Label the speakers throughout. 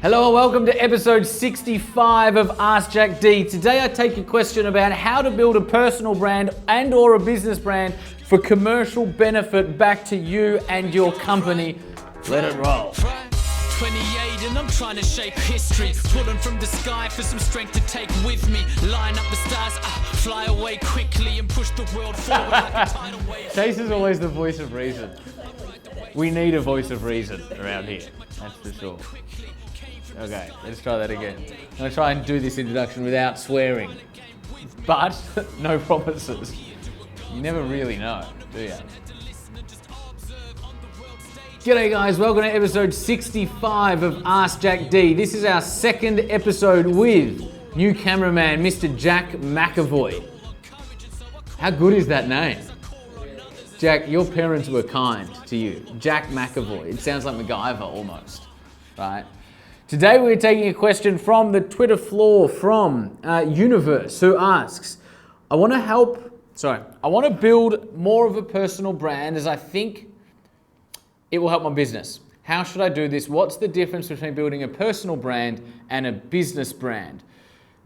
Speaker 1: Hello and welcome to episode 65 of Ask Jack D. Today I take a question about how to build a personal brand and or a business brand for commercial benefit back to you and your company. Let it roll.
Speaker 2: 28 and I'm trying to shape history, pulling from the sky for some strength to take with me, line up the stars, fly away quickly and push the world forward like a tidal wave.
Speaker 1: Chase is always the voice of reason. We need a voice of reason around here, that's for sure. Okay, let's try that again. I'm going to try and do this introduction without swearing, but no promises. You never really know, do you? G'day guys, welcome to episode 65 of Ask Jack D. This is our second episode with new cameraman, Mr. Jack McAvoy. How good is that name? Jack, your parents were kind to you. Jack McAvoy. It sounds like MacGyver almost, right? Today we're taking a question from the Twitter floor from Universe, who asks, I want to build more of a personal brand as I think it will help my business. How should I do this? What's the difference between building a personal brand and a business brand?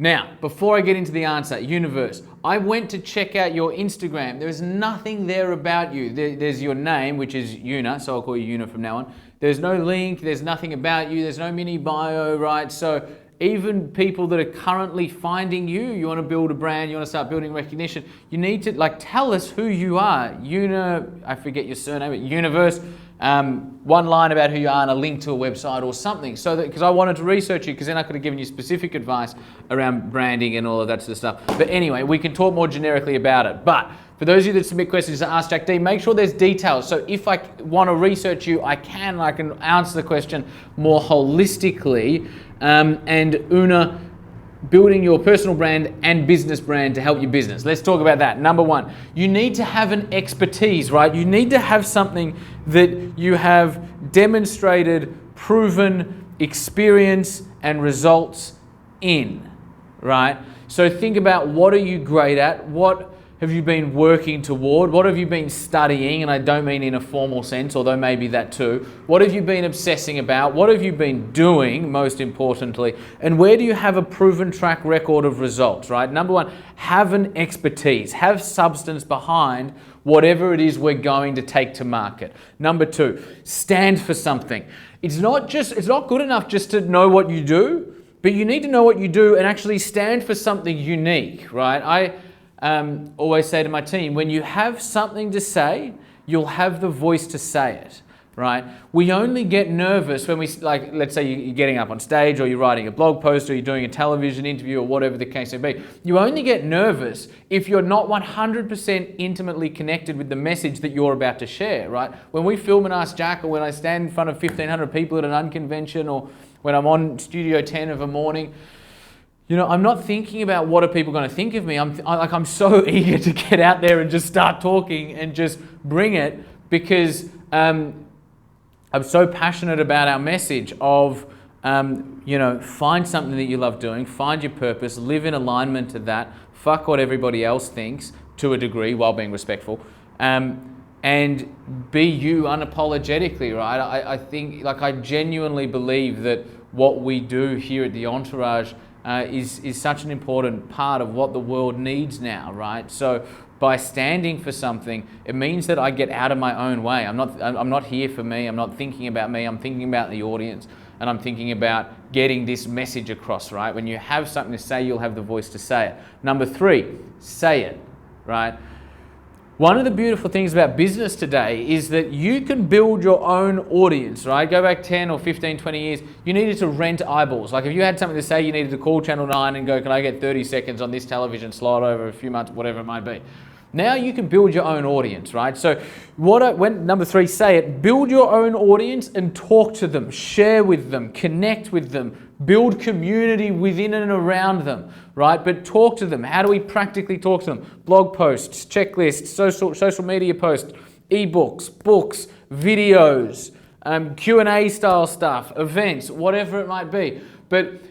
Speaker 1: Now, before I get into the answer, Universe, I went to check out your Instagram. There's nothing there about you. There's your name, which is Una, so I'll call you Una from now on. There's no link, there's nothing about you, there's no mini bio, right? So even people that are currently finding you want to build a brand, you want to start building recognition, you need to tell us who you are. Una, I forget your surname, but Universe, one line about who you are and a link to a website or something. So that, because I wanted to research you, because then I could have given you specific advice around branding and all of that sort of stuff. But anyway, we can talk more generically about it. But for those of you that submit questions to Ask Jack D, make sure there's details. So if I want to research you, I can answer the question more holistically. And Una, building your personal brand and business brand to help your business. Let's talk about that. Number one, you need to have an expertise, right? You need to have something that you have demonstrated, proven experience and results in, right? So think about, what are you great at? What have you been working toward? What have you been studying? And I don't mean in a formal sense, although maybe that too. What have you been obsessing about? What have you been doing, most importantly? And where do you have a proven track record of results, right? Number one, have an expertise. Have substance behind whatever it is we're going to take to market. Number two, stand for something. It's not good enough just to know what you do, but you need to know what you do and actually stand for something unique, right? I always say to my team, when you have something to say, you'll have the voice to say it, right? We only get nervous when we, let's say you're getting up on stage, or you're writing a blog post, or you're doing a television interview, or whatever the case may be. You only get nervous if you're not 100% intimately connected with the message that you're about to share, right? When we film an Ask Jack, or when I stand in front of 1,500 people at an unconvention, or when I'm on Studio 10 of a morning, I'm not thinking about what are people going to think of me. I'm so eager to get out there and just start talking and just bring it, because I'm so passionate about our message of, find something that you love doing, find your purpose, live in alignment to that, fuck what everybody else thinks to a degree while being respectful, and be you unapologetically, right? I think, I genuinely believe that what we do here at the Entourage is such an important part of what the world needs now, right? So by standing for something, it means that I get out of my own way. I'm not here for me. I'm not thinking about me. I'm thinking about the audience, and I'm thinking about getting this message across, right? When you have something to say, you'll have the voice to say it. Number three, say it, right? One of the beautiful things about business today is that you can build your own audience, right? Go back 10 or 15, 20 years, you needed to rent eyeballs. If you had something to say, you needed to call Channel 9 and go, can I get 30 seconds on this television slot over a few months, whatever it might be. Now you can build your own audience, right? So number three, say it, build your own audience and talk to them, share with them, connect with them, build community within and around them, right? But talk to them. How do we practically talk to them? Blog posts, checklists, social media posts, ebooks, books, videos, Q&A style stuff, events, whatever it might be. But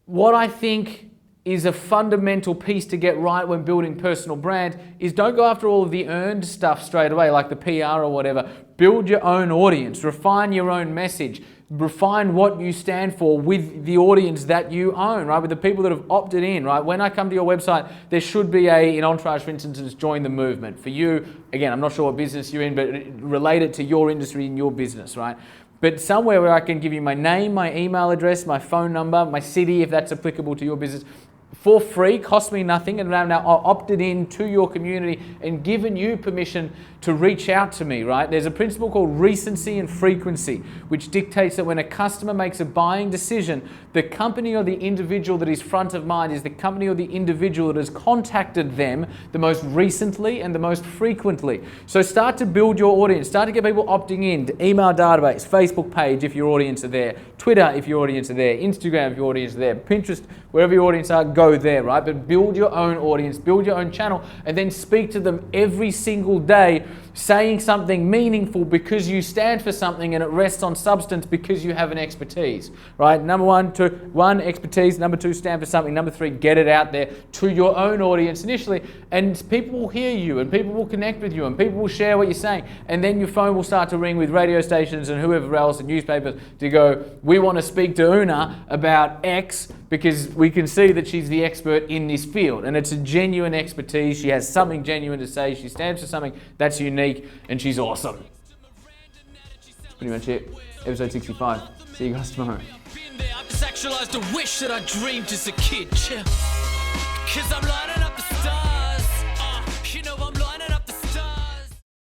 Speaker 1: what I think is a fundamental piece to get right when building personal brand is don't go after all of the earned stuff straight away, like the PR or whatever. Build your own audience, refine your own message, refine what you stand for with the audience that you own, right? With the people that have opted in, right? When I come to your website, there should be in Entourage, for instance, join the movement. For you, again, I'm not sure what business you're in, but relate it to your industry and your business, right? But somewhere where I can give you my name, my email address, my phone number, my city, if that's applicable to your business, for free, cost me nothing, and now I've opted in to your community and given you permission to reach out to me, right? There's a principle called recency and frequency, which dictates that when a customer makes a buying decision, the company or the individual that is front of mind is the company or the individual that has contacted them the most recently and the most frequently. So start to build your audience, start to get people opting in to email database, Facebook page if your audience are there, Twitter if your audience are there, Instagram if your audience are there, Pinterest, wherever your audience are, go there, right? But build your own audience, build your own channel, and then speak to them every single day, saying something meaningful because you stand for something and it rests on substance because you have an expertise, right? Number one, expertise. Number two, stand for something. Number three, get it out there to your own audience initially, and people will hear you and people will connect with you and people will share what you're saying, and then your phone will start to ring with radio stations and whoever else and newspapers to go, we want to speak to Una about X because we can see that she's the expert in this field, and it's a genuine expertise. She has something genuine to say. She stands for something that's unique, and she's awesome. That's pretty much it. Episode 65. See you guys tomorrow.
Speaker 2: I've just actualized a wish that I dreamed as a kid. Cause I'm lining up